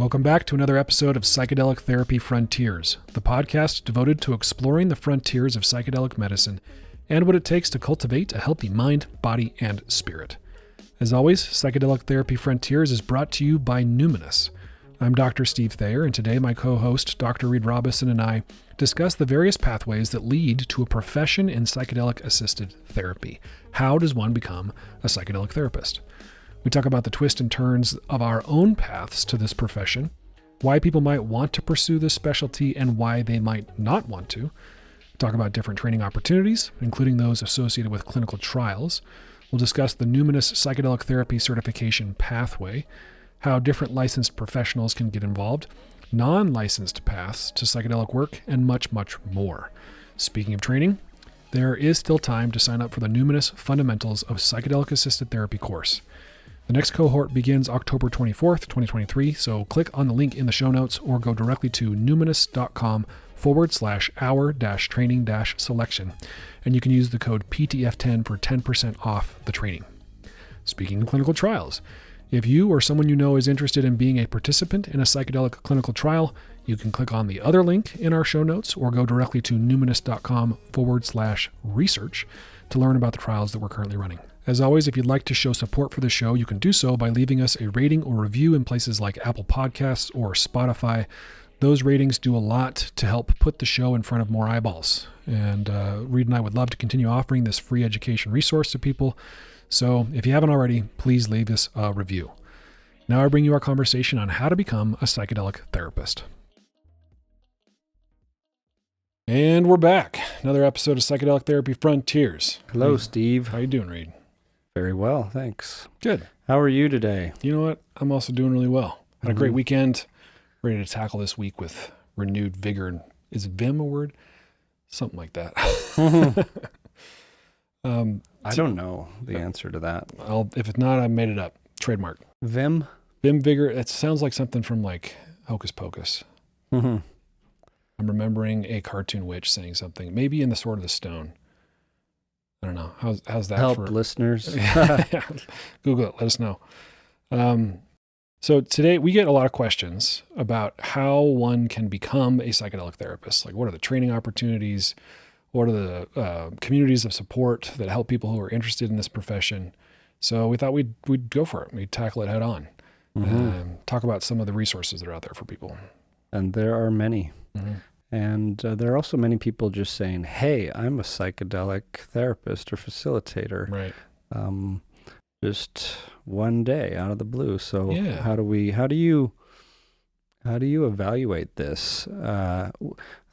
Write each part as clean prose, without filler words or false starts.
Welcome back to another episode of Psychedelic Therapy Frontiers, the podcast devoted to exploring the frontiers of psychedelic medicine and what it takes to cultivate a healthy mind, body, and spirit. As always, Psychedelic Therapy Frontiers is brought to you by Numinus. I'm Dr. Steve Thayer, and today my co-host, Dr. Reid Robison, and I discuss the various pathways that lead to a profession in psychedelic-assisted therapy. How does one become a psychedelic therapist? We talk about the twists and turns of our own paths to this profession, why people might want to pursue this specialty and why they might not want to. We talk about different training opportunities, including those associated with clinical trials. We'll discuss the Numinus Psychedelic Therapy Certification pathway, how different licensed professionals can get involved, non-licensed paths to psychedelic work, and much, much more. Speaking of training, there is still time to sign up for the Numinus Fundamentals of Psychedelic-Assisted Therapy course. The next cohort begins October 24th, 2023, so click on the link in the show notes or go directly to numinus.com/hour-training-selection, and you can use the code PTF10 for 10% off the training. Speaking of clinical trials, if you or someone you know is interested in being a participant in a psychedelic clinical trial, you can click on the other link in our show notes or go directly to numinus.com/research to learn about the trials that we're currently running. As always, if you'd like to show support for the show, you can do so by leaving us a rating or review in places like Apple Podcasts or Spotify. Those ratings do a lot to help put the show in front of more eyeballs. And Reid and I would love to continue offering this free education resource to people. So if you haven't already, please leave us a review. Now I bring you our conversation on how to become a psychedelic therapist. And we're back. Another episode of Psychedelic Therapy Frontiers. Hello, Steve. How you doing, Reid? Very well, thanks. Good. How are you today? You know what? I'm also doing really well. Had a great weekend. Ready to tackle this week with renewed vigor. Is vim a word? Something like that. I don't know the answer to that. If it's not, I made it up. Trademark. Vim? Vim vigor. It sounds like something from like Hocus Pocus. Mm-hmm. I'm remembering a cartoon witch saying something, maybe in the Sword of the Stone. I don't know. How's that Help for listeners? Yeah. Google it. Let us know. So today we get a lot of questions about how one can become a psychedelic therapist. Like, what are the training opportunities? What are the communities of support that help people who are interested in this profession? So we thought we'd go for it. We'd tackle it head on. Talk about some of the resources that are out there for people. And there are many. Mm-hmm. And there are also many people just saying, hey, I'm a psychedelic therapist or facilitator. Right. Just one day out of the blue. So Yeah. how do you evaluate this? I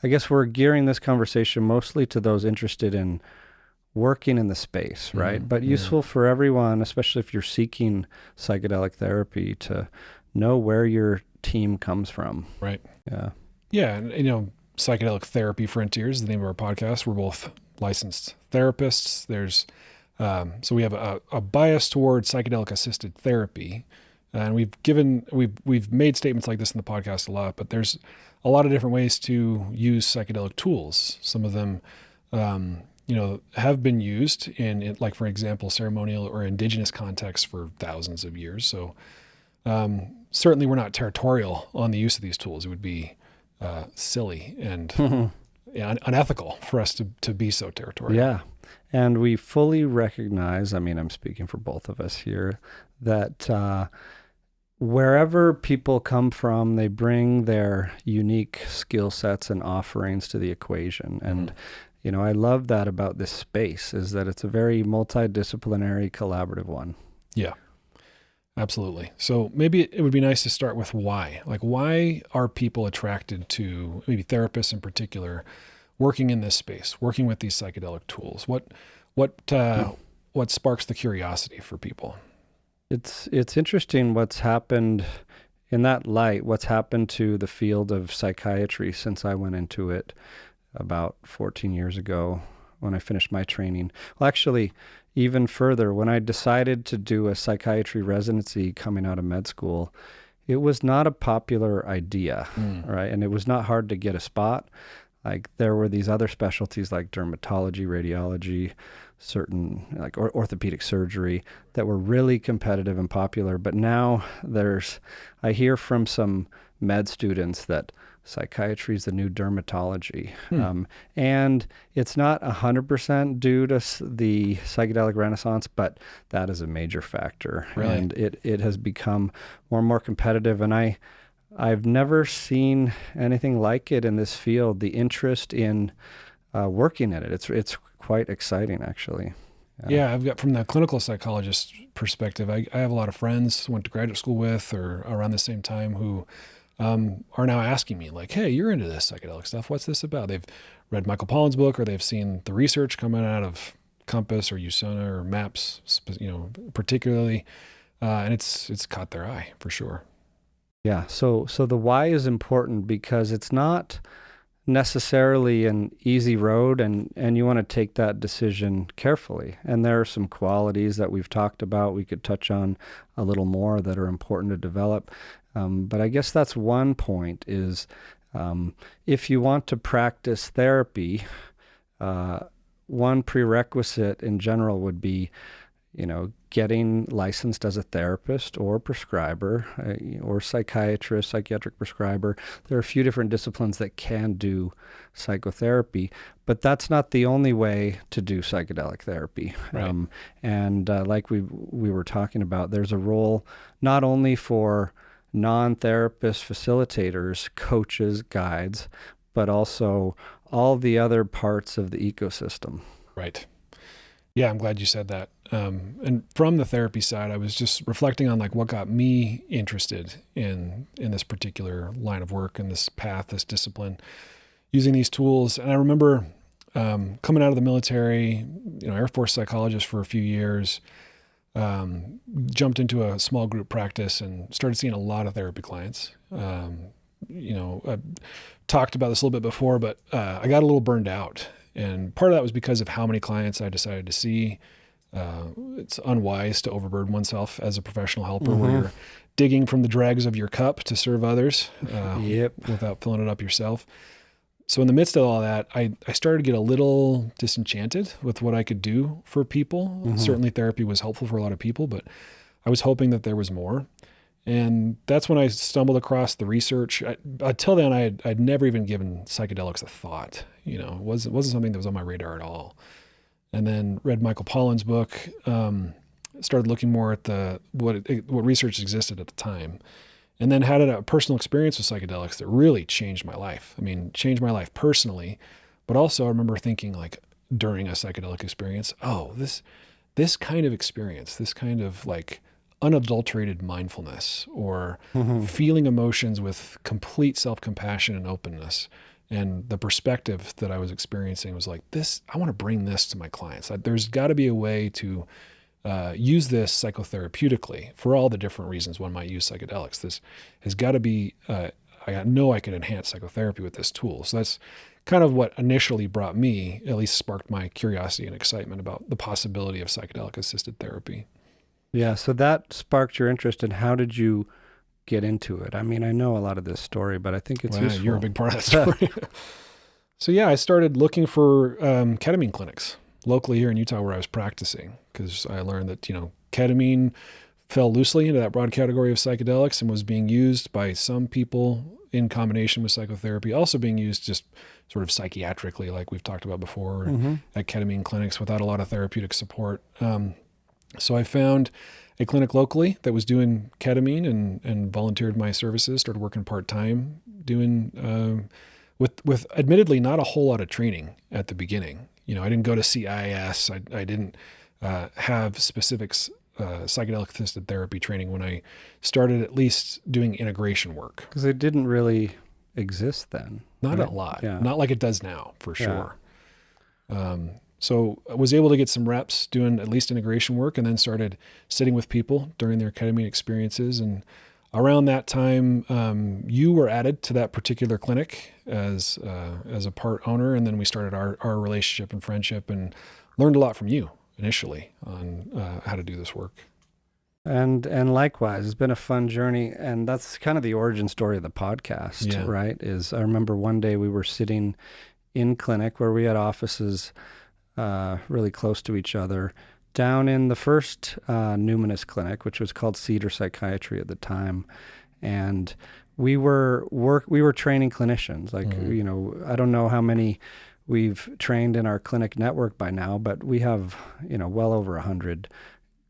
guess we're gearing this conversation mostly to those interested in working in the space, right? But useful for everyone, especially if you're seeking psychedelic therapy, to know where your team comes from. Right. Yeah. Yeah. And, Psychedelic Therapy Frontiers is the name of our podcast. We're both licensed therapists. There's so we have a bias toward psychedelic-assisted therapy, and we've made statements like this in the podcast a lot. But there's a lot of different ways to use psychedelic tools. Some of them, have been used in, like, for example, ceremonial or indigenous contexts for thousands of years. So certainly we're not territorial on the use of these tools. It would be silly and unethical for us to be so territorial. Yeah. And we fully recognize, I'm speaking for both of us here, that wherever people come from, they bring their unique skill sets and offerings to the equation. And, I love that about this space, is that it's a very multidisciplinary, collaborative one. Yeah. Absolutely. So maybe it would be nice to start with why. Like, why are people attracted to, maybe therapists in particular, working in this space, working with these psychedelic tools? What sparks the curiosity for people? It's interesting what's happened in that light, what's happened to the field of psychiatry since I went into it about 14 years ago when I finished my training. Well, actually, even further, when I decided to do a psychiatry residency coming out of med school, it was not a popular idea, right? And it was not hard to get a spot. Like, there were these other specialties like dermatology, radiology, certain like orthopedic surgery that were really competitive and popular. But now I hear from some med students that psychiatry is the new dermatology. And it's not 100% due to the psychedelic renaissance, but that is a major factor. Really? And it has become more and more competitive. And I've never seen anything like it in this field. The interest in working in it, it's quite exciting, actually. Yeah, I've got, from the clinical psychologist perspective, I have a lot of friends went to graduate school with or around the same time who are now asking me like, hey, you're into this psychedelic stuff. What's this about? They've read Michael Pollan's book, or they've seen the research coming out of Compass or USONA or MAPS, particularly, and it's caught their eye for sure. Yeah. So the why is important because it's not necessarily an easy road, and you want to take that decision carefully. And there are some qualities that we've talked about, we could touch on a little more, that are important to develop. But I guess that's one point is if you want to practice therapy, one prerequisite in general would be, getting licensed as a therapist or prescriber or psychiatrist, psychiatric prescriber. There are a few different disciplines that can do psychotherapy, but that's not the only way to do psychedelic therapy. Right. Like we were talking about, there's a role not only for non-therapist facilitators, coaches, guides, but also all the other parts of the ecosystem. Right. Yeah, I'm glad you said that. And from the therapy side, I was just reflecting on like what got me interested in this particular line of work and this path, this discipline, using these tools. And I remember coming out of the military, Air Force psychologist for a few years, jumped into a small group practice and started seeing a lot of therapy clients. I talked about this a little bit before, but I got a little burned out. And part of that was because of how many clients I decided to see. It's unwise to overburden oneself as a professional helper where you're digging from the dregs of your cup to serve others without filling it up yourself. So in the midst of all that, I started to get a little disenchanted with what I could do for people. Certainly therapy was helpful for a lot of people, but I was hoping that there was more. And that's when I stumbled across the research. Until then, I'd never even given psychedelics a thought. It wasn't something that was on my radar at all. And then read Michael Pollan's book, started looking more at what research existed at the time, and then had a personal experience with psychedelics that really changed my life. I mean, changed my life personally, but also I remember thinking like during a psychedelic experience, oh, this kind of experience, this kind of like unadulterated mindfulness or feeling emotions with complete self-compassion and openness. And the perspective that I was experiencing was like this, I want to bring this to my clients. There's got to be a way to use this psychotherapeutically for all the different reasons one might use psychedelics. This has got to be, I know I can enhance psychotherapy with this tool. So that's kind of what initially brought me, at least sparked my curiosity and excitement about the possibility of psychedelic-assisted therapy. Yeah, so that sparked your interest, and how did you get into it? I mean, I know a lot of this story, but I think it's useful. You're a big part of that story. So yeah, I started looking for ketamine clinics locally here in Utah where I was practicing, because I learned that, ketamine fell loosely into that broad category of psychedelics and was being used by some people in combination with psychotherapy, also being used just sort of psychiatrically, like we've talked about before, at ketamine clinics without a lot of therapeutic support. So I found a clinic locally that was doing ketamine and volunteered my services, started working part-time doing, with admittedly not a whole lot of training at the beginning. I didn't go to CIS. I didn't have specific psychedelic-assisted therapy training when I started at least doing integration work. Because it didn't really exist then. Not a lot. Yeah. Not like it does now, for sure. So I was able to get some reps doing at least integration work, and then started sitting with people during their ketamine experiences. And around that time, you were added to that particular clinic as a part owner. And then we started our relationship and friendship, and learned a lot from you initially on how to do this work. And likewise, it's been a fun journey. And that's kind of the origin story of the podcast, right? I remember one day we were sitting in clinic where we had offices really close to each other, down in the first Numinus clinic, which was called Cedar Psychiatry at the time. And we were training clinicians. Like, I don't know how many we've trained in our clinic network by now, but we have, well over 100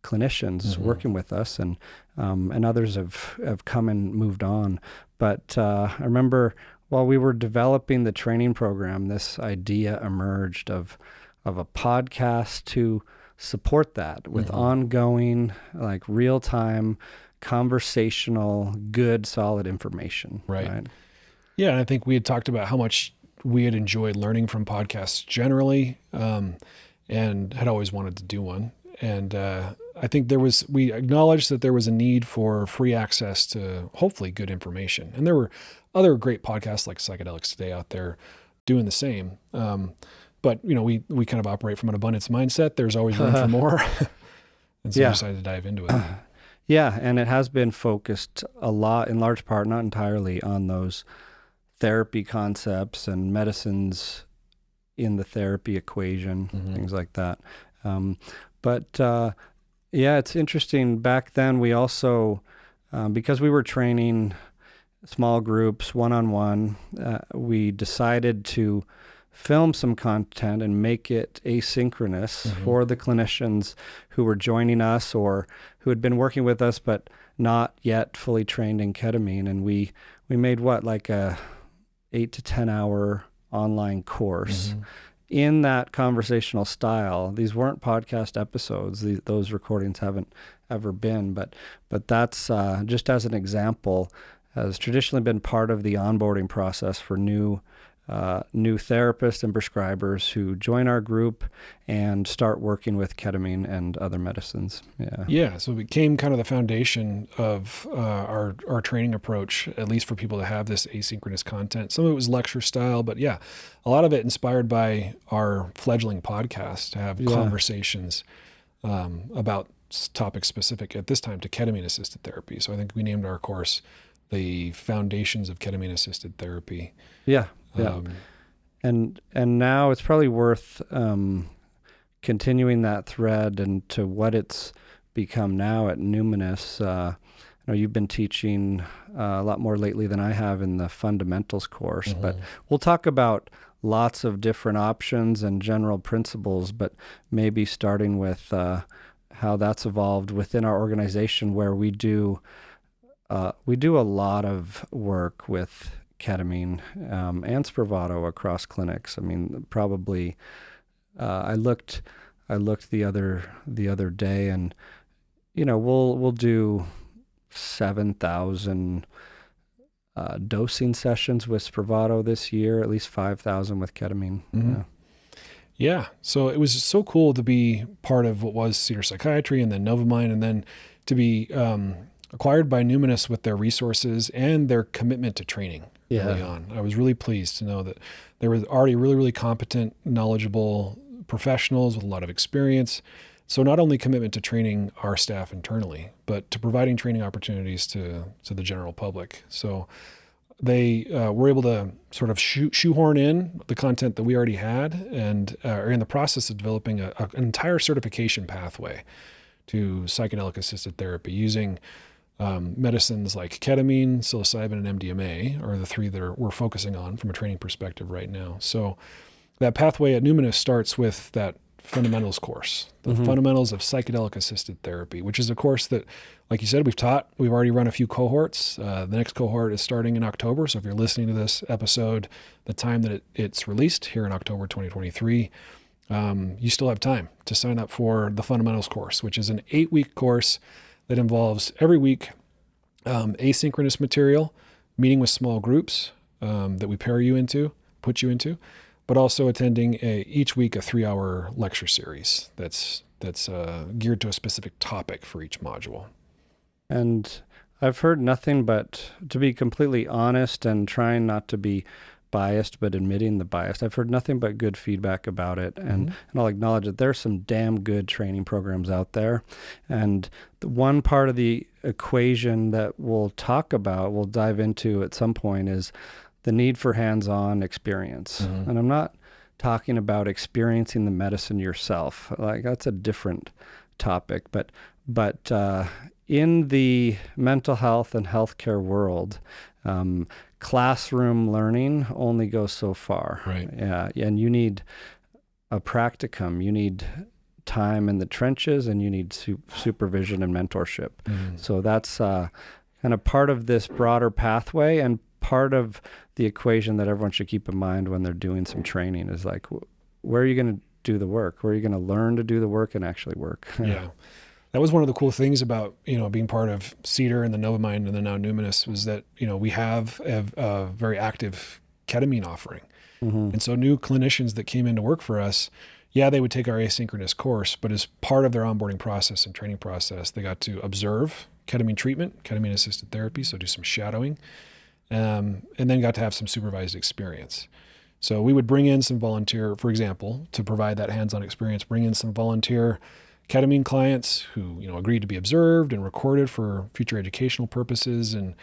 clinicians working with us, and others have come and moved on. But I remember while we were developing the training program, this idea emerged of a podcast to support that with ongoing, like, real-time, conversational, good, solid information. Right. Yeah, and I think we had talked about how much we had enjoyed learning from podcasts generally, and had always wanted to do one. And I think we acknowledged that there was a need for free access to hopefully good information. And there were other great podcasts like Psychedelics Today out there doing the same. But, we kind of operate from an abundance mindset. There's always room for more. And so we decided to dive into it. Yeah, and it has been focused a lot, in large part, not entirely, on those therapy concepts and medicines in the therapy equation, things like that. But it's interesting. Back then, we also, because we were training small groups, one-on-one, we decided to film some content and make it asynchronous for the clinicians who were joining us or who had been working with us but not yet fully trained in ketamine. And we made like a 8 to 10 hour online course in that conversational style. These weren't podcast episodes. Those recordings haven't ever been, but that's just as an example, has traditionally been part of the onboarding process for new therapists and prescribers who join our group and start working with ketamine and other medicines. So it became kind of the foundation of our training approach, at least for people to have this asynchronous content. Some of it was lecture style, but a lot of it inspired by our fledgling podcast to have conversations about topics specific, at this time, to ketamine-assisted therapy. So I think we named our course The Foundations of Ketamine-Assisted Therapy. And now it's probably worth continuing that thread and to what it's become now at Numinus. I know you've been teaching a lot more lately than I have in the fundamentals course, but we'll talk about lots of different options and general principles, but maybe starting with how that's evolved within our organization, where we do a lot of work with ketamine and Spravato across clinics. I mean, probably I looked the other day, and we'll do 7,000 dosing sessions with Spravato this year, at least 5,000 with ketamine. So it was so cool to be part of what was Cedar Psychiatry and then Novamind, and then to be acquired by Numinus with their resources and their commitment to training early on. I was really pleased to know that there were already really, really competent, knowledgeable professionals with a lot of experience. So not only commitment to training our staff internally, but to providing training opportunities to the general public. So they were able to sort of shoehorn in the content that we already had, and are in the process of developing an entire certification pathway to psychedelic-assisted therapy using medicines like ketamine, psilocybin, and MDMA are the three that we're focusing on from a training perspective right now. So that pathway at Numinus starts with that fundamentals course, the fundamentals of psychedelic-assisted therapy, which is a course that, like you said, we've already run a few cohorts. The next cohort is starting in October. So if you're listening to this episode, the time that it's released here in October 2023, you still have time to sign up for the fundamentals course, which is an 8-week course that involves every week asynchronous material, meeting with small groups that we put you into, but also attending each week a 3-hour lecture series that's geared to a specific topic for each module. And I've heard nothing but, to be completely honest and trying not to be biased, but admitting the bias, I've heard nothing but good feedback about it. And I'll acknowledge that there's some damn good training programs out there. And the one part of the equation that we'll dive into at some point, is the need for hands-on experience. And I'm not talking about experiencing the medicine yourself. Like, that's a different topic, but in the mental health and healthcare world, classroom learning only goes so far. Right. Yeah, and you need a practicum. You need time in the trenches, and you need supervision and mentorship. So that's kind of part of this broader pathway, and part of the equation that everyone should keep in mind when they're doing some training is like, where are you going to do the work? Where are you going to learn to do the work and actually work? Yeah. That was one of the cool things about, being part of Cedar and the Novamind and then now Numinus, was that, we have a very active ketamine offering. And so new clinicians that came in to work for us, they would take our asynchronous course, but as part of their onboarding process and training process, they got to observe ketamine treatment, ketamine-assisted therapy, so do some shadowing, and then got to have some supervised experience. So we would bring in some volunteer, for example, to provide that hands-on experience, bring in some volunteer ketamine clients who, agreed to be observed and recorded for future educational purposes, and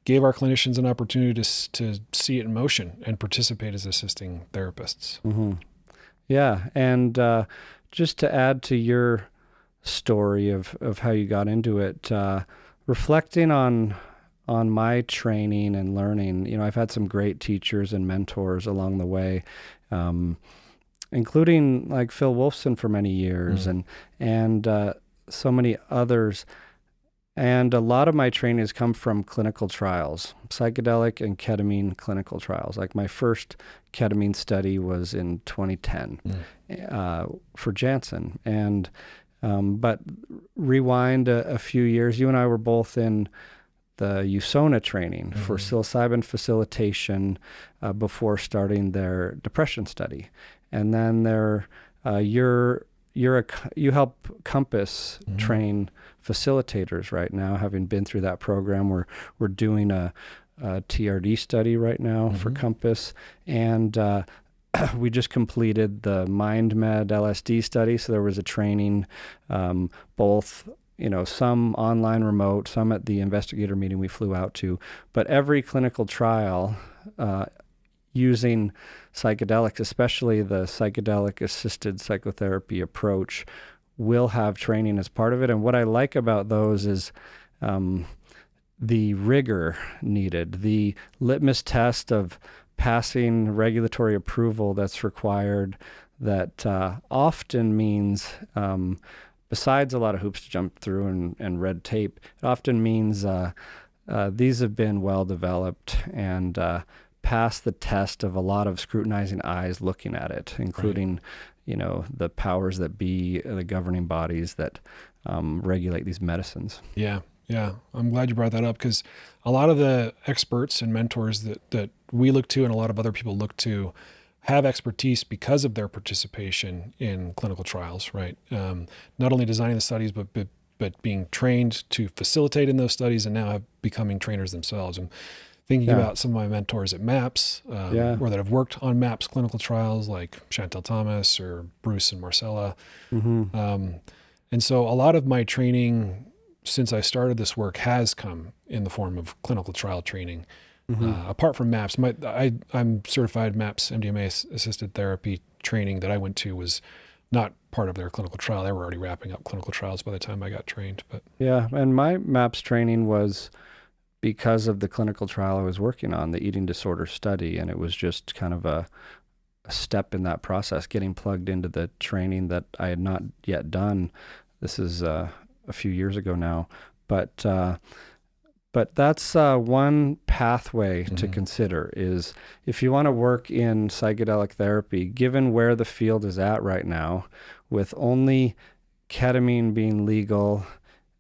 gave our clinicians an opportunity to see it in motion and participate as assisting therapists. Yeah. And just to add to your story of how you got into it, reflecting on my training and learning, I've had some great teachers and mentors along the way, including like Phil Wolfson for many years, and so many others. And a lot of my training has come from clinical trials, psychedelic and ketamine clinical trials. Like my first ketamine study was in 2010 for Janssen. And but rewind a few years, you and I were both in the USONA training for psilocybin facilitation before starting their depression study. And then you help Compass train facilitators right now, having been through that program. We're doing a TRD study right now for Compass, and we just completed the MindMed LSD study. So there was a training, both some online remote, some at the investigator meeting we flew out to, but every clinical trial using psychedelics, especially the psychedelic-assisted psychotherapy approach, will have training as part of it. And what I like about those is the rigor needed, the litmus test of passing regulatory approval that's required, that often means, besides a lot of hoops to jump through and red tape, it often means these have been well developed and pass the test of a lot of scrutinizing eyes looking at it, including, the powers that be, the governing bodies that regulate these medicines. Yeah. I'm glad you brought that up, because a lot of the experts and mentors that we look to and a lot of other people look to have expertise because of their participation in clinical trials, right? Not only designing the studies, but being trained to facilitate in those studies, and now becoming trainers themselves. And thinking about some of my mentors at MAPS, or that have worked on MAPS clinical trials, like Chantel Thomas or Bruce and Marcella. And so a lot of my training since I started this work has come in the form of clinical trial training. Apart from MAPS, I'm certified MAPS MDMA assisted therapy training that I went to was not part of their clinical trial. They were already wrapping up clinical trials by the time I got trained. But and my MAPS training was because of the clinical trial I was working on, the eating disorder study, and it was just kind of a step in that process, getting plugged into the training that I had not yet done. This is a few years ago now, but that's one pathway to consider, is if you want to work in psychedelic therapy, given where the field is at right now, with only ketamine being legal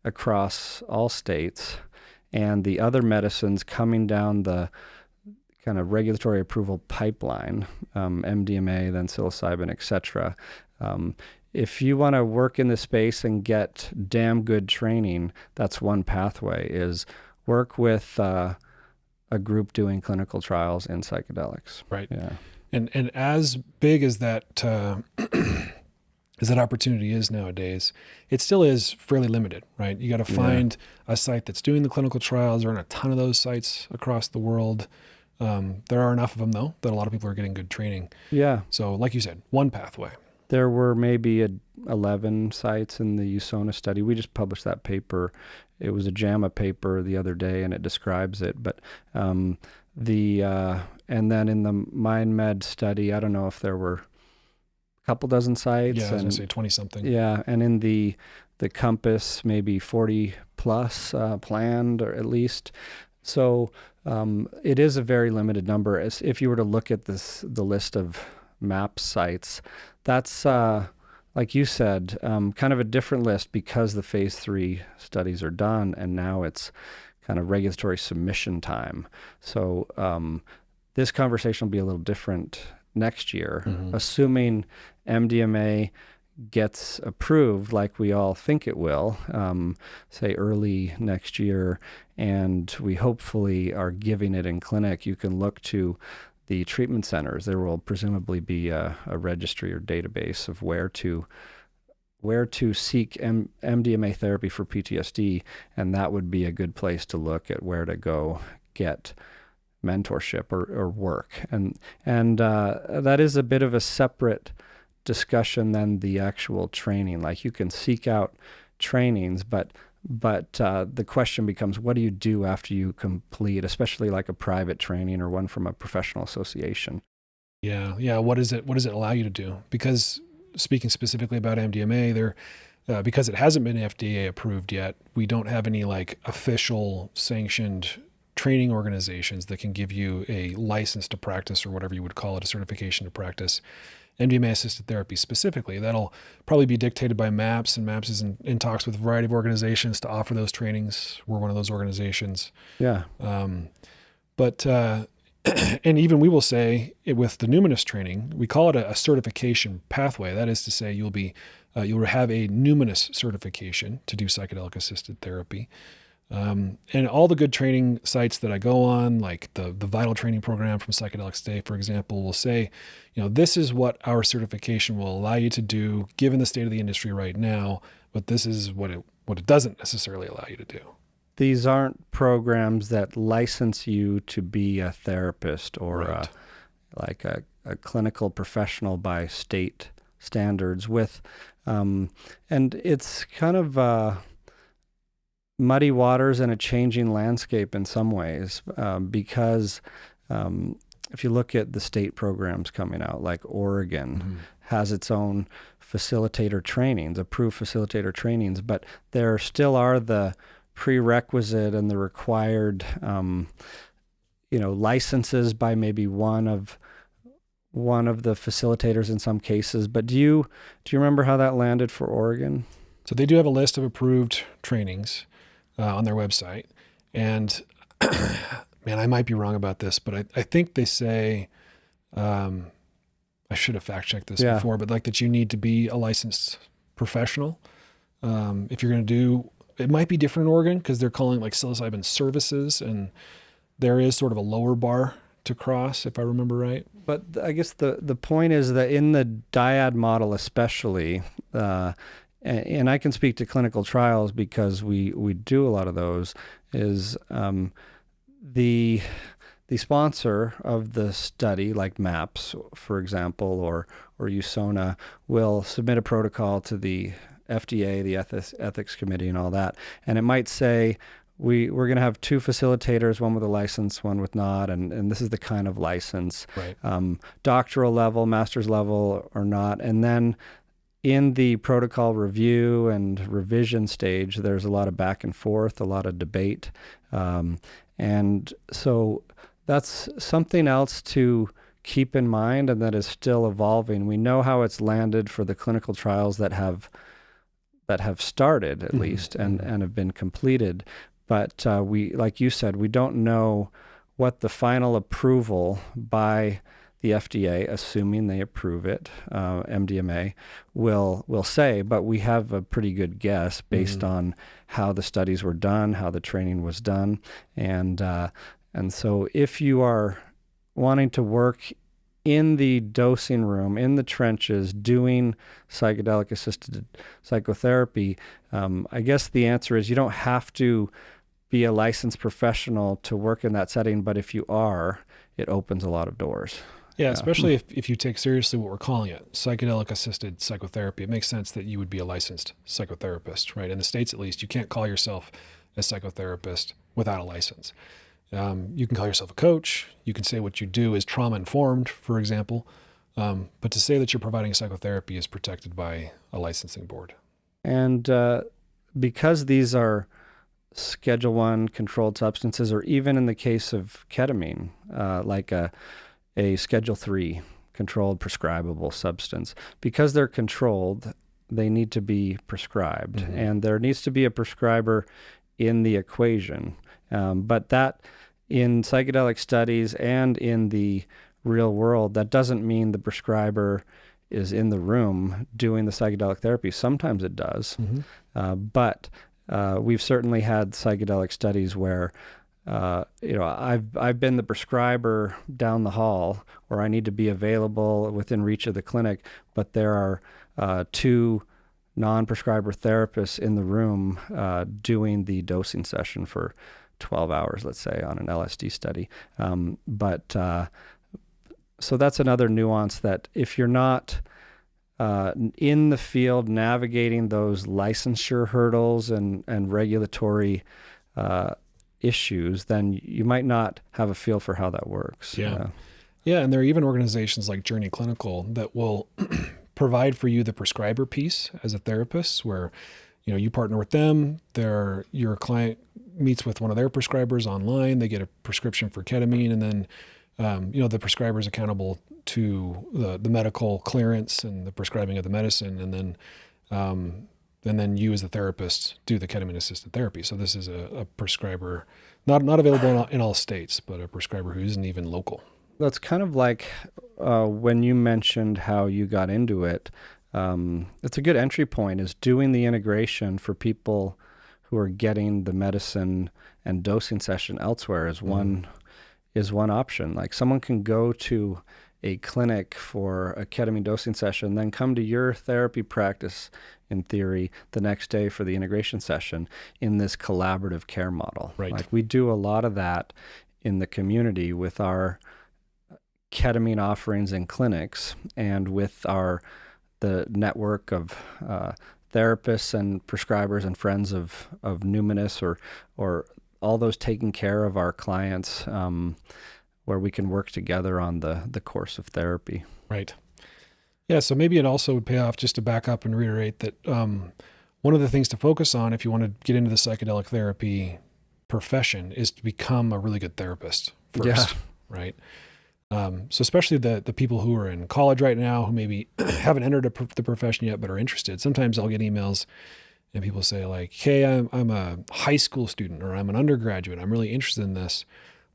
across all states, and the other medicines coming down the kind of regulatory approval pipeline, MDMA, then psilocybin, etc. If you want to work in the space and get damn good training, that's one pathway, is work with a group doing clinical trials in psychedelics. Right. Yeah. And as big as that as that opportunity is nowadays, it still is fairly limited, right? You got to find a site that's doing the clinical trials. There aren't a ton of those sites across the world. There are enough of them, though, that a lot of people are getting good training. Yeah. So like you said, one pathway. There were maybe 11 sites in the USONA study. We just published that paper. It was a JAMA paper the other day, and it describes it. But and then in the MindMed study, I don't know if there were a couple dozen sites. Yeah, I was going to say 20-something. Yeah, and in the Compass, maybe 40 plus planned, or at least. So it is a very limited number. As if you were to look at the list of MAPS sites, that's like you said, kind of a different list because the phase 3 studies are done, and now it's kind of regulatory submission time. So this conversation will be a little different next year, assuming MDMA gets approved like we all think it will, say early next year, and we hopefully are giving it in clinic. You can look to the treatment centers. There will presumably be a registry or database of where to seek MDMA therapy for PTSD, and that would be a good place to look at where to go get mentorship or work. And that is a bit of a separate discussion than the actual training. Like, you can seek out trainings, but the question becomes, what do you do after you complete, especially like a private training or one from a professional association? Yeah. What does it allow you to do? Because speaking specifically about MDMA, because it hasn't been FDA approved yet, we don't have any like official sanctioned training organizations that can give you a license to practice, or whatever you would call it, a certification to practice MDMA-assisted therapy specifically. That'll probably be dictated by MAPS, and MAPS is in talks with a variety of organizations to offer those trainings. We're one of those organizations. Yeah. But and even we will say with the Numinus training, we call it a certification pathway. That is to say, you'll have a Numinus certification to do psychedelic-assisted therapy. And all the good training sites that I go on, like the Vital Training Program from Psychedelic Stay, for example, will say, this is what our certification will allow you to do given the state of the industry right now, but this is what it doesn't necessarily allow you to do. These aren't programs that license you to be a therapist or Right. like a clinical professional by state standards with, and it's kind of muddy waters and a changing landscape in some ways, because if you look at the state programs coming out, like Oregon has its own facilitator trainings, approved facilitator trainings, but there still are the prerequisite and the required, licenses by maybe one of the facilitators in some cases. But do you remember how that landed for Oregon? So they do have a list of approved trainings on their website. And man, I might be wrong about this, but I think they say, I should have fact checked this before, but like that you need to be a licensed professional. If you're going to do, it might be different in Oregon because they're calling it like psilocybin services, and there is sort of a lower bar to cross, if I remember right. But I guess the point is that in the dyad model especially, and I can speak to clinical trials because we do a lot of those, is the sponsor of the study, like MAPS, for example, or USONA, will submit a protocol to the FDA, the ethics committee, and all that. And it might say, we're going to have 2 facilitators, one with a license, one with not, and this is the kind of license, Right. Doctoral level, master's level, or not. And then in the protocol review and revision stage, there's a lot of back and forth, a lot of debate. And so that's something else to keep in mind, and that is still evolving. We know how it's landed for the clinical trials that have started, at least, and have been completed. But we, like you said, we don't know what the final approval by the FDA, assuming they approve it, MDMA, will say, but we have a pretty good guess based on how the studies were done, how the training was done. And so if you are wanting to work in the dosing room, in the trenches, doing psychedelic-assisted psychotherapy, I guess the answer is you don't have to be a licensed professional to work in that setting, but if you are, it opens a lot of doors. Yeah, especially if you take seriously what we're calling it, psychedelic-assisted psychotherapy. It makes sense that you would be a licensed psychotherapist, right? In the States, at least, you can't call yourself a psychotherapist without a license. You can call yourself a coach. You can say what you do is trauma-informed, for example. But to say that you're providing psychotherapy is protected by a licensing board. And because these are Schedule I controlled substances, or even in the case of ketamine, like a Schedule III controlled prescribable substance, because they're controlled, they need to be prescribed. Mm-hmm. And there needs to be a prescriber in the equation. But that, in psychedelic studies and in the real world, that doesn't mean the prescriber is in the room doing the psychedelic therapy. Sometimes it does. Mm-hmm. But we've certainly had psychedelic studies where I've been the prescriber down the hall, or I need to be available within reach of the clinic, but there are two non-prescriber therapists in the room doing the dosing session for 12 hours, let's say, on an LSD study. So that's another nuance, that if you're not in the field navigating those licensure hurdles and regulatory issues, then you might not have a feel for how that works. Yeah. And there are even organizations like Journey Clinical that will provide for you the prescriber piece as a therapist, where you partner with them. Your client meets with one of their prescribers online. They get a prescription for ketamine, and then the prescriber is accountable to the medical clearance and the prescribing of the medicine, and then you as the therapist do the ketamine-assisted therapy. So this is a prescriber not available in all states, but a prescriber who isn't even local. That's kind of like when you mentioned how you got into it. It's a good entry point, is doing the integration for people who are getting the medicine and dosing session elsewhere is one option. Like, someone can go to a clinic for a ketamine dosing session, then come to your therapy practice, in theory, the next day for the integration session in this collaborative care model. Right. Like, we do a lot of that in the community with our ketamine offerings in clinics, and with the network of therapists and prescribers and friends of Numinus, or all those taking care of our clients, where we can work together on the course of therapy. Right. Yeah, so maybe it also would pay off, just to back up and reiterate, that one of the things to focus on if you want to get into the psychedelic therapy profession is to become a really good therapist first. Yeah. Right? So especially the people who are in college right now, who maybe haven't entered the profession yet but are interested. Sometimes I'll get emails and people say like, hey, I'm a high school student, or I'm an undergraduate. I'm really interested in this.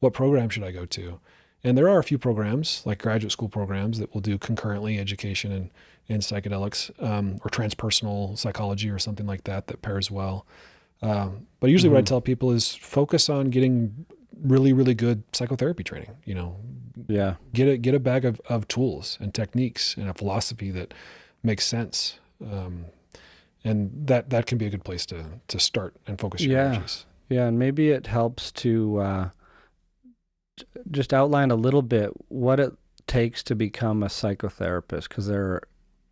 What program should I go to? And there are a few programs, like graduate school programs, that will do concurrently education and psychedelics, or transpersonal psychology or something like that pairs well. But usually what I tell people is focus on getting really, really good psychotherapy training. Yeah. Get a bag of tools and techniques and a philosophy that makes sense. And that can be a good place to start and focus your energies. Yeah, and maybe it helps to just outline a little bit what it takes to become a psychotherapist, because there are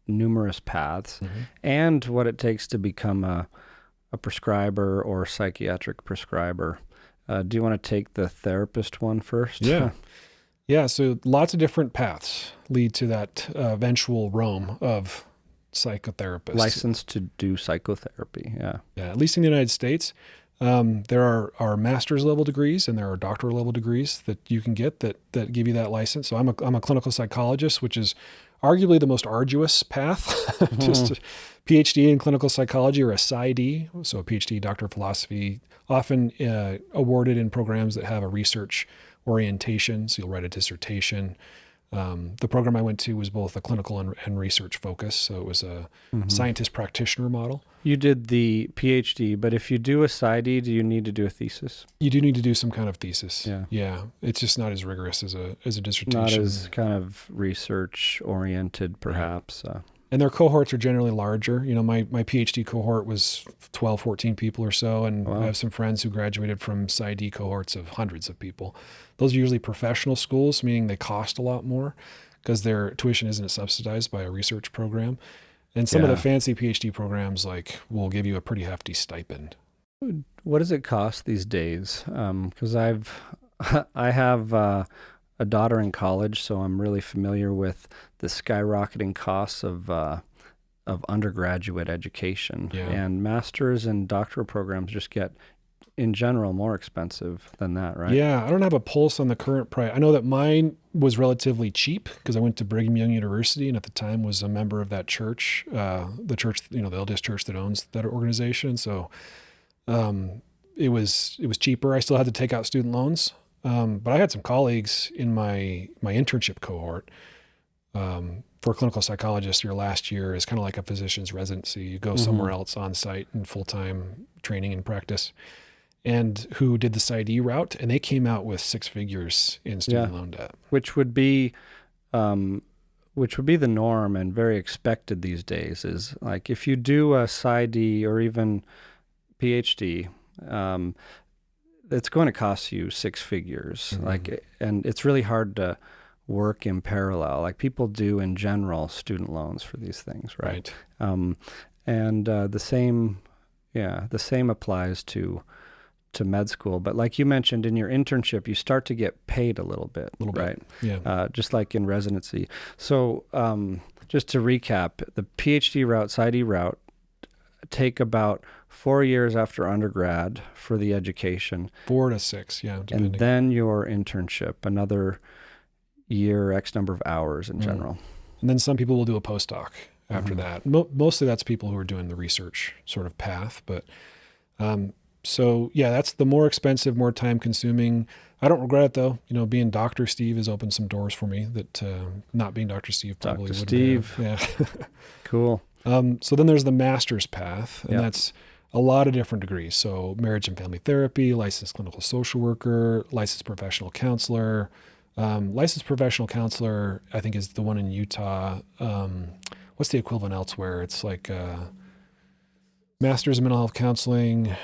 numerous paths, and what it takes to become a prescriber or psychiatric prescriber. Do you want to take the therapist one first? Yeah. Yeah, so lots of different paths lead to that eventual realm of psychotherapist. Licensed to do psychotherapy, yeah. Yeah, at least in the United States. There are master's level degrees and there are doctoral level degrees that you can get that give you that license. So I'm a clinical psychologist, which is arguably the most arduous path. Just a PhD in clinical psychology, or a PsyD, so a PhD, Doctor of Philosophy, often awarded in programs that have a research orientation. So you'll write a dissertation. The program I went to was both a clinical and research focus. So it was a scientist practitioner model. You did the PhD, but if you do a PsyD, do you need to do a thesis? You do need to do some kind of thesis. Yeah. It's just not as rigorous as a dissertation. Not as kind of research oriented, perhaps. And their cohorts are generally larger. My PhD cohort was 12, 14 people or so. And Wow. I have some friends who graduated from PsyD cohorts of hundreds of people. Those are usually professional schools, meaning they cost a lot more because their tuition isn't subsidized by a research program. And some of the fancy PhD programs will give you a pretty hefty stipend. What does it cost these days? Because I have a daughter in college, so I'm really familiar with the skyrocketing costs of undergraduate education. Yeah. And master's and doctoral programs just get, in general, more expensive than that, right? Yeah, I don't have a pulse on the current price. I know that mine was relatively cheap because I went to Brigham Young University and at the time was a member of that church, the church, the LDS church that owns that organization. So it was cheaper. I still had to take out student loans, but I had some colleagues in my internship cohort. For a clinical psychologist, your last year is kind of like a physician's residency. You go somewhere else on site in full-time training and practice, and who did the PsyD route, and they came out with six figures in student loan debt. Which would be the norm and very expected these days. Is like if you do a PsyD or even PhD, it's going to cost you six figures. And it's really hard to work in parallel. Like people do in general student loans for these things, right? And the same applies to med school. But like you mentioned, in your internship, you start to get paid a little bit, right? Yeah. Just like in residency. So just to recap, the PhD route, PsyD route, take about 4 years after undergrad for the education. 4 to 6, yeah. Depending. And then your internship, another year, X number of hours in general. And then some people will do a postdoc after that. Mostly that's people who are doing the research sort of path. But so yeah, that's the more expensive, more time consuming. I don't regret it though. Being Dr. Steve has opened some doors for me that not being Dr. Steve probably Dr. would Steve. have. Yeah. Cool. So then there's the master's path, and that's a lot of different degrees. So marriage and family therapy, licensed clinical social worker, licensed professional counselor. Licensed professional counselor, I think, is the one in Utah. What's the equivalent elsewhere? It's like master's in mental health counseling.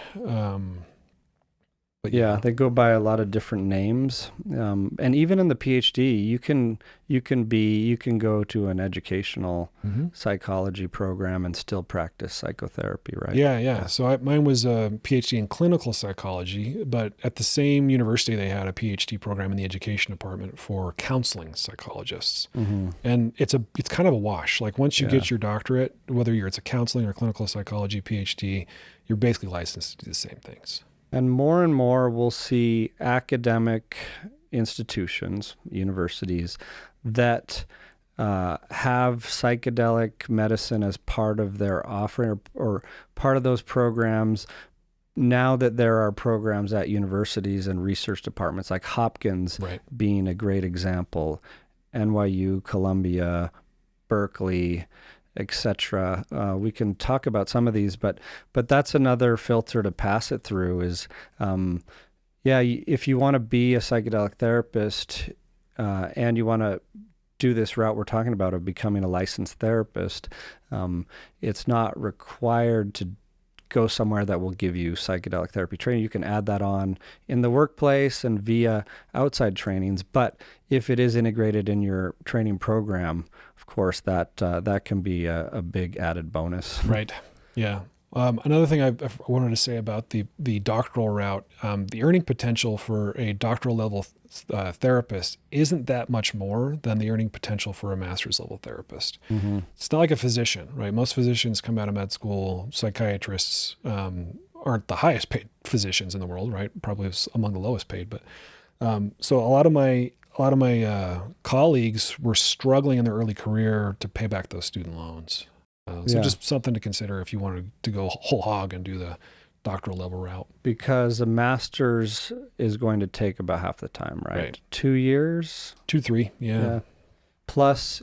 But yeah, they go by a lot of different names, and even in the PhD, you can go to an educational psychology program and still practice psychotherapy, right? Yeah. So mine was a PhD in clinical psychology, but at the same university, they had a PhD program in the education department for counseling psychologists, and it's kind of a wash. Like once you get your doctorate, whether it's a counseling or clinical psychology PhD, you're basically licensed to do the same things. And more we'll see academic institutions, universities, that have psychedelic medicine as part of their offering or part of those programs. Now that there are programs at universities and research departments like Hopkins being a great example, NYU, Columbia, Berkeley, etc. We can talk about some of these, but that's another filter to pass it through is, if you want to be a psychedelic therapist and you want to do this route we're talking about of becoming a licensed therapist, it's not required to go somewhere that will give you psychedelic therapy training. You can add that on in the workplace and via outside trainings. But if it is integrated in your training program, of course, that can be a big added bonus. Right. Yeah. Another thing I wanted to say about the doctoral route, the earning potential for a doctoral level therapist isn't that much more than the earning potential for a master's level therapist. It's not like a physician, right? Most physicians come out of med school, psychiatrists aren't the highest paid physicians in the world, right? Probably among the lowest paid. But so a lot of my colleagues were struggling in their early career to pay back those student loans. So just something to consider if you wanted to go whole hog and do the doctoral level route. Because a master's is going to take about half the time, right? 2 years? 2-3, yeah. Plus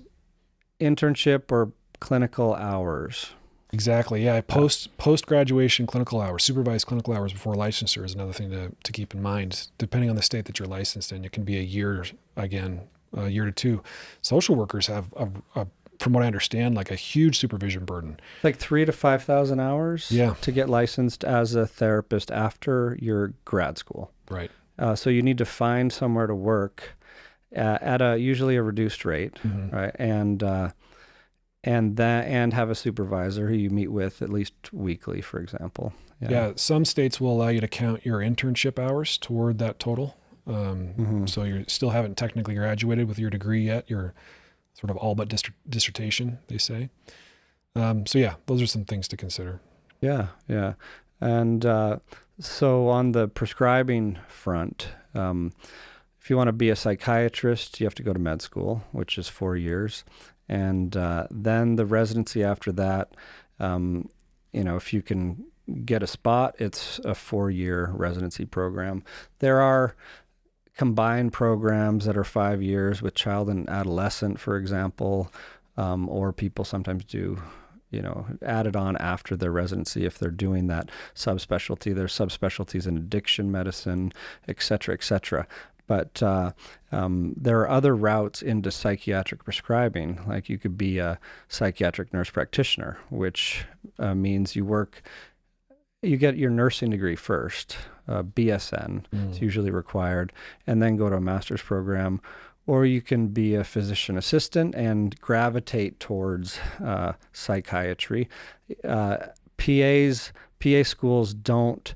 internship or clinical hours. Exactly, yeah. Post-graduation clinical hours, supervised clinical hours before licensure is another thing to keep in mind. Depending on the state that you're licensed in, it can be a year to 2. Social workers have a from what I understand, like a huge supervision burden. Like 3,000 to 5,000 hours to get licensed as a therapist after your grad school. Right. So you need to find somewhere to work at usually a reduced rate, right? And have a supervisor who you meet with at least weekly, for example. Yeah. Some states will allow you to count your internship hours toward that total. So you still haven't technically graduated with your degree yet. You're sort of all but dissertation, they say. So yeah, those are some things to consider. Yeah. And so on the prescribing front, if you want to be a psychiatrist, you have to go to med school, which is 4 years. And then the residency after that, if you can get a spot, it's a 4-year residency program. There are combined programs that are 5 years with child and adolescent, for example, or people sometimes do, add it on after their residency if they're doing that subspecialty. There's subspecialties in addiction medicine, et cetera, et cetera. But there are other routes into psychiatric prescribing. Like you could be a psychiatric nurse practitioner, which means you get your nursing degree first, BSN, it's usually required, and then go to a master's program. Or you can be a physician assistant and gravitate towards psychiatry. PA schools don't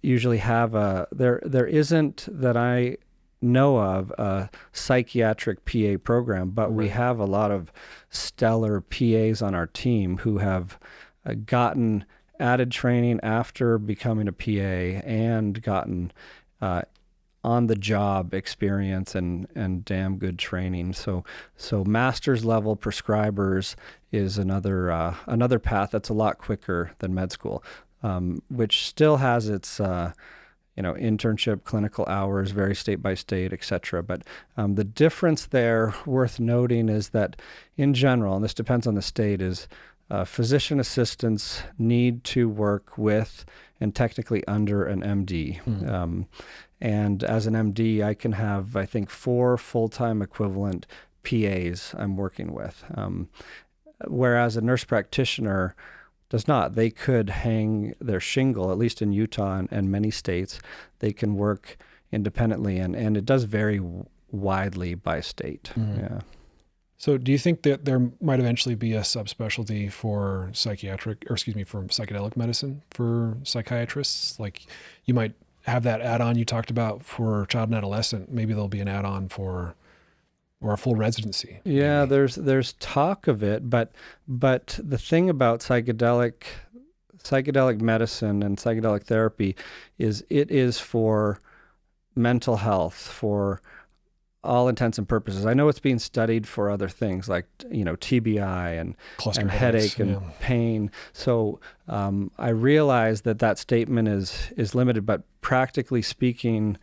usually have there isn't, that I know of, a psychiatric PA program, but we have a lot of stellar PAs on our team who have gotten added training after becoming a PA and gotten on-the-job experience and damn good training. So master's level prescribers is another path that's a lot quicker than med school, which still has its internship clinical hours, vary state by state, et cetera. But the difference there worth noting is that in general, and this depends on the state, is physician assistants need to work with and technically under an MD. And as an MD, I can have, I think, 4 full-time equivalent PAs I'm working with. Whereas a nurse practitioner does not. They could hang their shingle, at least in Utah and many states. They can work independently, and it does vary widely by state. Yeah. So do you think that there might eventually be a subspecialty for psychedelic medicine for psychiatrists? Like you might have that add-on you talked about for child and adolescent. Maybe there'll be an add-on or a full residency. Yeah, there's talk of it, but the thing about psychedelic medicine and psychedelic therapy is it is for mental health, for all intents and purposes. I know it's being studied for other things like, TBI and headache and pain. So I realize that statement is limited, but practically speaking,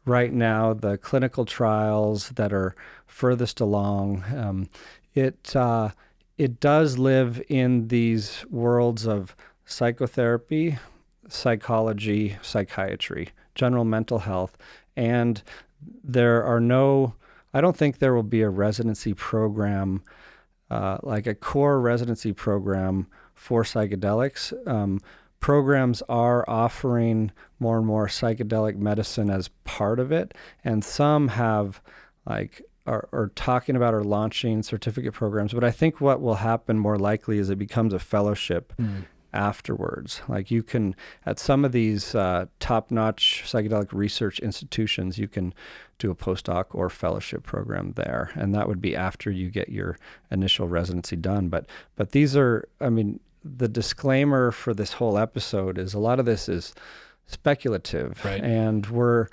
right now, the clinical trials that are furthest along, it does live in these worlds of psychotherapy, psychology, psychiatry, general mental health, and I don't think there will be a residency program, like a core residency program for psychedelics. Programs are offering more and more psychedelic medicine as part of it, and some have are talking about or launching certificate programs. But I think what will happen more likely is it becomes a fellowship afterwards. Like you can, at some of these top-notch psychedelic research institutions, you can do a postdoc or fellowship program there, and that would be after you get your initial residency done. But these are, the disclaimer for this whole episode is a lot of this is speculative, right? And we're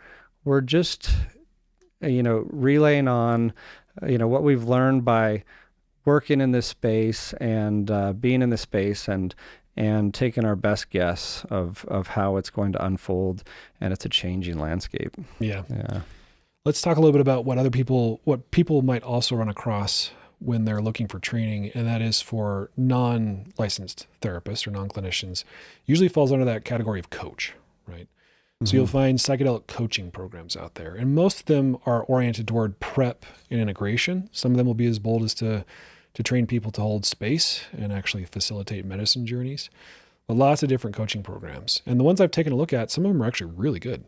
just relaying on what we've learned by working in this space and being in this space and taking our best guess of how it's going to unfold, and it's a changing landscape. Yeah. Let's talk a little bit about what people might also run across when they're looking for training, and that is for non-licensed therapists or non-clinicians. Usually falls under that category of coach, right? So you'll find psychedelic coaching programs out there, and most of them are oriented toward prep and integration. Some of them will be as bold as to to train people to hold space and actually facilitate medicine journeys. But lots of different coaching programs. And the ones I've taken a look at, some of them are actually really good.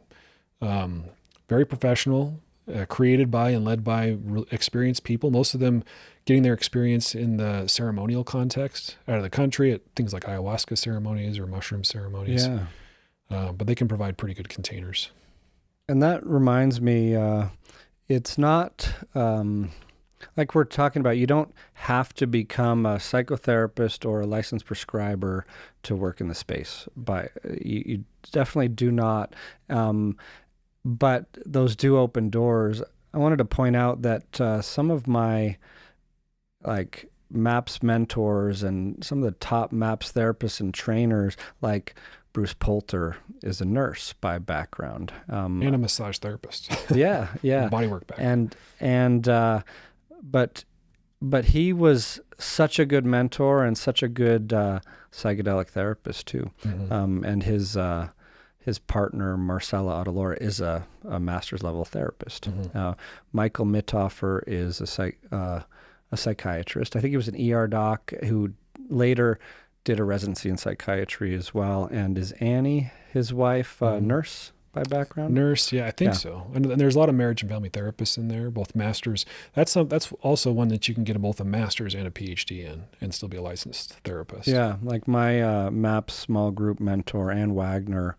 Very professional, created by and led by experienced people, most of them getting their experience in the ceremonial context out of the country at things like ayahuasca ceremonies or mushroom ceremonies. Yeah. But they can provide pretty good containers. And that reminds me, it's not like we're talking about, you don't have to become a psychotherapist or a licensed prescriber to work in the space. But you definitely do not. But those do open doors. I wanted to point out that some of my MAPS mentors and some of the top MAPS therapists and trainers, like Bruce Poulter, is a nurse by background. And a massage therapist. Yeah. Bodywork background. But he was such a good mentor and such a good psychedelic therapist too. Mm-hmm. And his partner, Marcella Adelora, is a master's level therapist. Mm-hmm. Michael Mithofer is a psychiatrist. I think he was an ER doc who later did a residency in psychiatry as well. And is Annie, his wife, nurse by background? Nurse, yeah, I think so. And there's a lot of marriage and family therapists in there, both masters. That's also one that you can get both a master's and a PhD in and still be a licensed therapist. Yeah, like my MAPS small group mentor, Ann Wagner,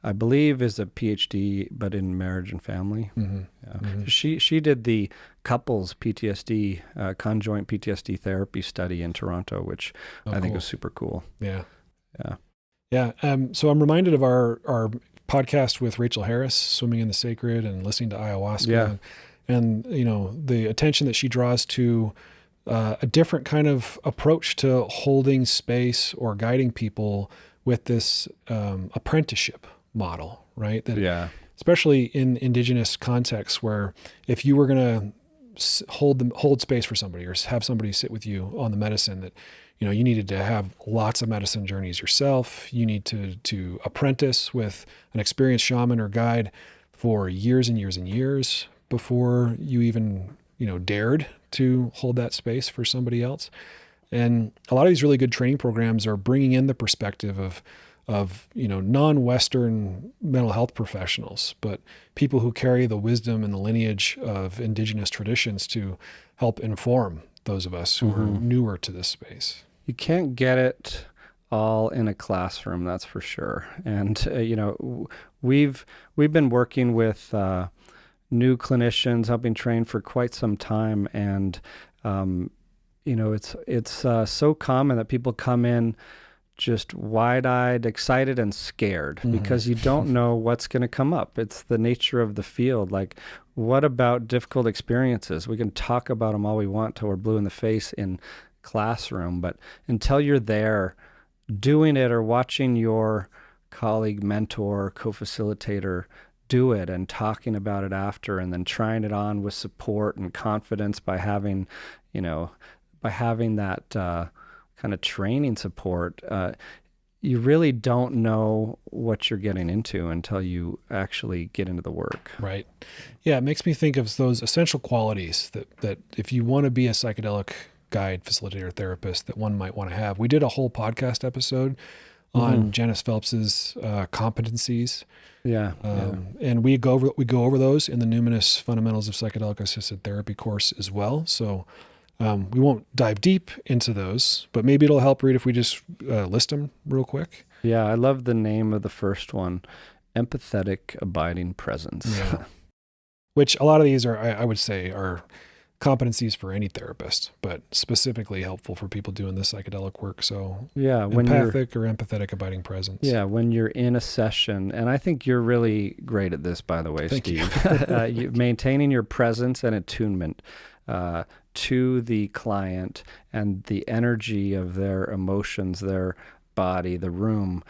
I believe is a PhD, but in marriage and family. Mm-hmm. Yeah. Mm-hmm. She did the couples PTSD, conjoint PTSD therapy study in Toronto, which I think was super cool. Yeah. Yeah. Yeah. So I'm reminded of our podcast with Rachel Harris, Swimming in the Sacred and listening to ayahuasca. Yeah. And, the attention that she draws to a different kind of approach to holding space or guiding people with this apprenticeship model, right? That especially in indigenous contexts, where if you were going to hold space for somebody or have somebody sit with you on the medicine, that you needed to have lots of medicine journeys yourself. You need to apprentice with an experienced shaman or guide for years and years and years before you even dared to hold that space for somebody else. And a lot of these really good training programs are bringing in the perspective of non-Western mental health professionals, but people who carry the wisdom and the lineage of indigenous traditions to help inform those of us who are newer to this space. You can't get it all in a classroom, that's for sure. And we've been working with new clinicians, helping train for quite some time, and it's so common that people come in just wide-eyed, excited, and scared because you don't know what's going to come up. It's the nature of the field. Like, what about difficult experiences? We can talk about them all we want till we're blue in the face in classroom, but until you're there doing it or watching your colleague, mentor, co-facilitator do it and talking about it after, and then trying it on with support and confidence by having that kind of training support, you really don't know what you're getting into until you actually get into the work. Right. Yeah, it makes me think of those essential qualities that if you want to be a psychedelic guide, facilitator, therapist, that one might want to have. We did a whole podcast episode on Janice Phelps's competencies. And we go over those in the Numinus Fundamentals of Psychedelic-Assisted Therapy course as well. So we won't dive deep into those, but maybe it'll help, Reid, if we just list them real quick. Yeah, I love the name of the first one, Empathetic Abiding Presence. Yeah. Which a lot of these are, I would say, are competencies for any therapist, but specifically helpful for people doing this psychedelic work. So empathic or empathetic abiding presence. Yeah, when you're in a session, and I think you're really great at this, by the way, Thank Steve. You. Maintaining your presence and attunement to the client and the energy of their emotions, their body, the room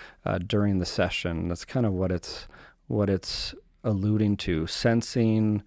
during the session. That's kind of what it's alluding to. Sensing,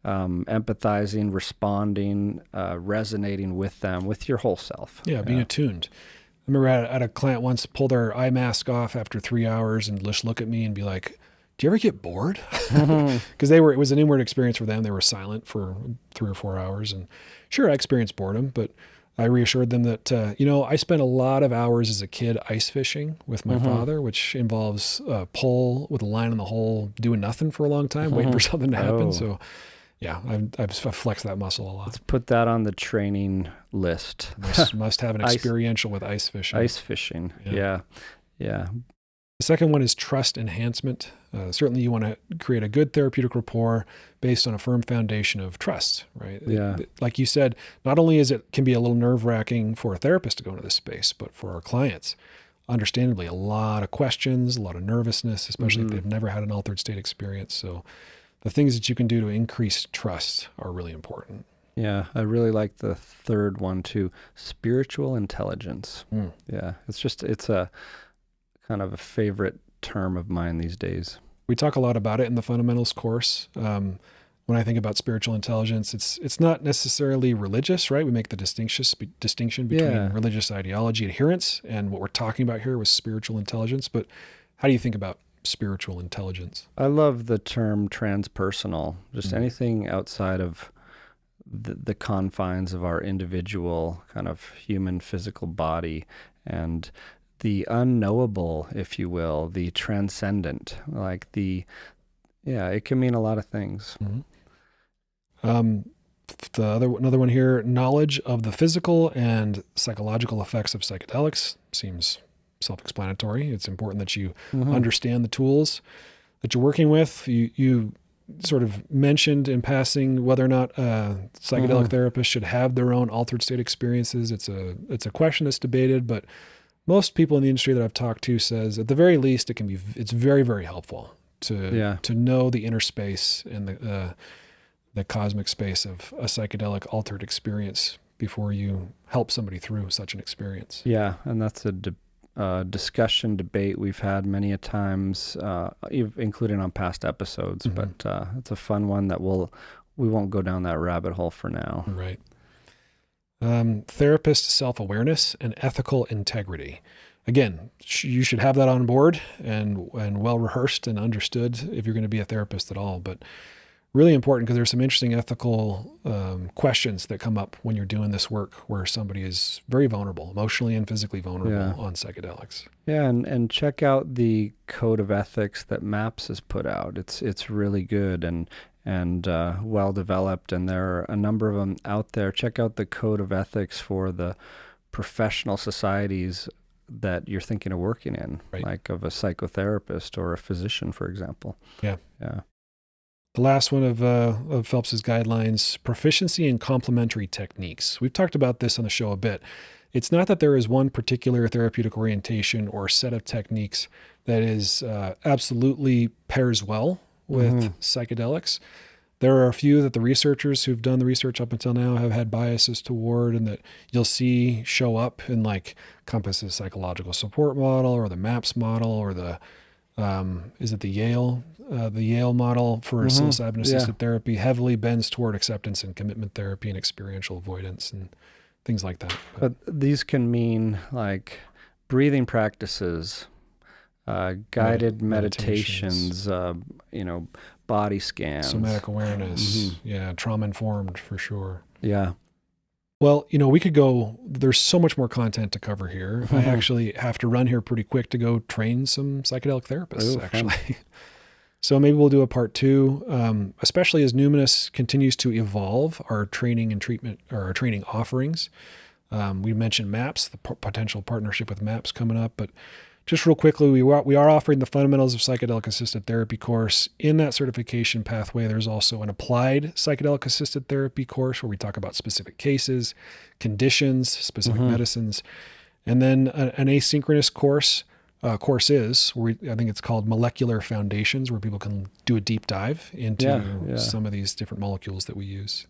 empathizing, responding, resonating with them, with your whole self. Yeah, being attuned. I remember I had a client once pull their eye mask off after 3 hours and just look at me and be like, "Do you ever get bored?" Because it was an inward experience for them. They were silent for 3 or 4 hours, and sure, I experienced boredom, but I reassured them that, I spent a lot of hours as a kid ice fishing with my father, which involves a pole with a line in the hole, doing nothing for a long time, waiting for something to happen. Oh. So yeah, I've flexed that muscle a lot. Let's put that on the training list. Must have an experiential with ice fishing. Ice fishing. Yeah. The second one is trust enhancement. Certainly you want to create a good therapeutic rapport based on a firm foundation of trust, right? Yeah. Like you said, not only can be a little nerve-wracking for a therapist to go into this space, but for our clients, understandably, a lot of questions, a lot of nervousness, especially if they've never had an altered state experience. So the things that you can do to increase trust are really important. Yeah, I really like the third one too, spiritual intelligence. Yeah, it's a kind of a favorite term of mine these days. We talk a lot about it in the fundamentals course. When I think about spiritual intelligence, it's not necessarily religious, right? We make the distinction between religious ideology adherence and what we're talking about here with spiritual intelligence. But how do you think about spiritual intelligence? I love the term transpersonal, just anything outside of the confines of our individual kind of human physical body, and the unknowable, if you will, the transcendent, like it can mean a lot of things. Another one here, knowledge of the physical and psychological effects of psychedelics seems self-explanatory. It's important that you understand the tools that you're working with. You sort of mentioned in passing whether or not psychedelic therapists should have their own altered state experiences. It's a question that's debated, but most people in the industry that I've talked to says at the very least it's very, very helpful to know the inner space and the cosmic space of a psychedelic altered experience before you help somebody through such an experience. Yeah, and that's a discussion, debate we've had many a times, including on past episodes, but it's a fun one that we won't go down that rabbit hole for now. Right. Therapist self-awareness and ethical integrity. Again, you should have that on board and well rehearsed and understood if you're going to be a therapist at all. But really important because there's some interesting ethical questions that come up when you're doing this work where somebody is very vulnerable, emotionally and physically vulnerable on psychedelics. Yeah, and check out the code of ethics that MAPS has put out. It's really good and well developed, and there are a number of them out there. Check out the code of ethics for the professional societies that you're thinking of working in, like of a psychotherapist or a physician, for example. Yeah. The last one of Phelps's guidelines, proficiency in complementary techniques. We've talked about this on the show a bit. It's not that there is one particular therapeutic orientation or set of techniques that is absolutely pairs well with psychedelics. There are a few that the researchers who've done the research up until now have had biases toward, and that you'll see show up in like Compass's psychological support model or the MAPS model or the is it the Yale model for psilocybin assisted therapy heavily bends toward acceptance and commitment therapy and experiential avoidance and things like that. But these can mean like breathing practices, guided meditations, body scans, somatic awareness, trauma-informed for sure. Yeah. Well, we could go, there's so much more content to cover here. I actually have to run here pretty quick to go train some psychedelic therapists, actually. So maybe we'll do a part 2, especially as Numinus continues to evolve our training and treatment, or our training offerings. We mentioned MAPS, the potential partnership with MAPS coming up, but just real quickly, we are offering the Fundamentals of Psychedelic-Assisted Therapy course. In that certification pathway, there's also an Applied Psychedelic-Assisted Therapy course where we talk about specific cases, conditions, specific medicines, and then an asynchronous course, where I think it's called Molecular Foundations, where people can do a deep dive into some of these different molecules that we use.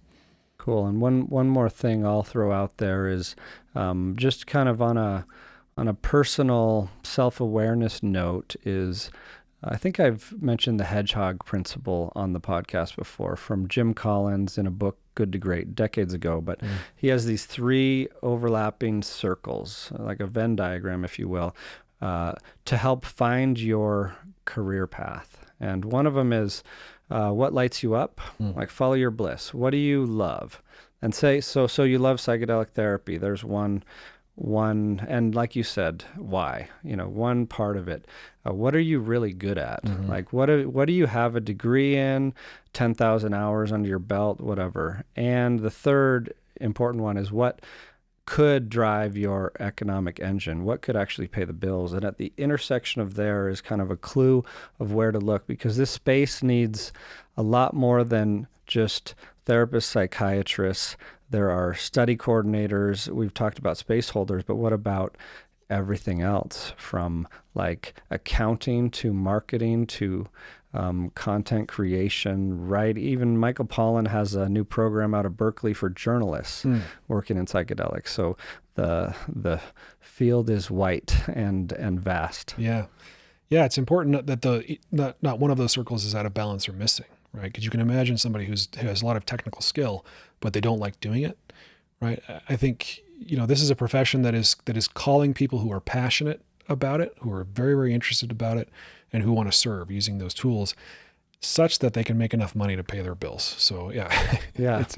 Cool. And one more thing I'll throw out there is just kind of on a personal self-awareness note is, I think I've mentioned the hedgehog principle on the podcast before from Jim Collins in a book, Good to Great, decades ago. But he has these 3 overlapping circles, like a Venn diagram, if you will, to help find your career path. And one of them is what lights you up, like follow your bliss. What do you love? And so you love psychedelic therapy. There's one, and like you said, why? One part of it. What are you really good at? Mm-hmm. Like, what do you have a degree in, 10,000 hours under your belt, whatever. And the third important one is what could drive your economic engine, what could actually pay the bills. And at the intersection of there is kind of a clue of where to look, because this space needs a lot more than just therapists, psychiatrists. There are study coordinators. We've talked about space holders, but what about everything else, from like accounting to marketing to content creation, right? Even Michael Pollan has a new program out of Berkeley for journalists working in psychedelics. So the field is white and vast. Yeah. Yeah. It's important that not one of those circles is out of balance or missing, right? Because you can imagine somebody who has a lot of technical skill, but they don't like doing it, right? I think, this is a profession that is calling people who are passionate about it, who are very, very interested about it, and who want to serve using those tools such that they can make enough money to pay their bills. So yeah.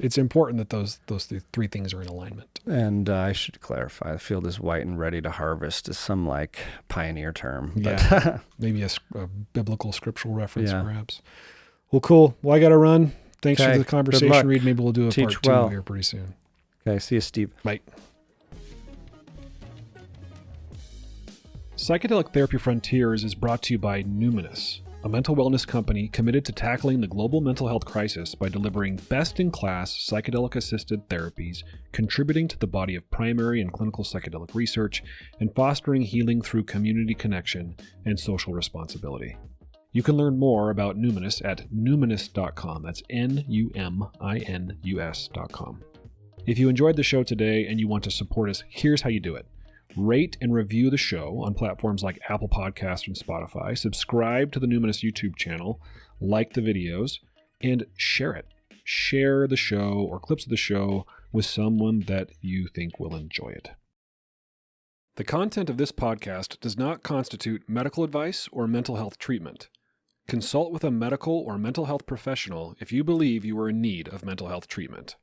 It's important that those three things are in alignment. And I should clarify, the field is white and ready to harvest is some like pioneer term. Yeah. Maybe a biblical scriptural reference, perhaps. Well, cool. Well, I got to run. Thanks for the conversation, Reid. Maybe we'll do a part 2 here pretty soon. Okay. See you, Steve. Bye. Psychedelic Therapy Frontiers is brought to you by Numinus, a mental wellness company committed to tackling the global mental health crisis by delivering best-in-class psychedelic-assisted therapies, contributing to the body of primary and clinical psychedelic research, and fostering healing through community connection and social responsibility. You can learn more about Numinus at numinus.com. That's Numinus.com. If you enjoyed the show today and you want to support us, here's how you do it. Rate and review the show on platforms like Apple Podcasts and Spotify. Subscribe to the Numinus YouTube channel, like the videos, and share it. Share the show or clips of the show with someone that you think will enjoy it. The content of this podcast does not constitute medical advice or mental health treatment. Consult with a medical or mental health professional if you believe you are in need of mental health treatment.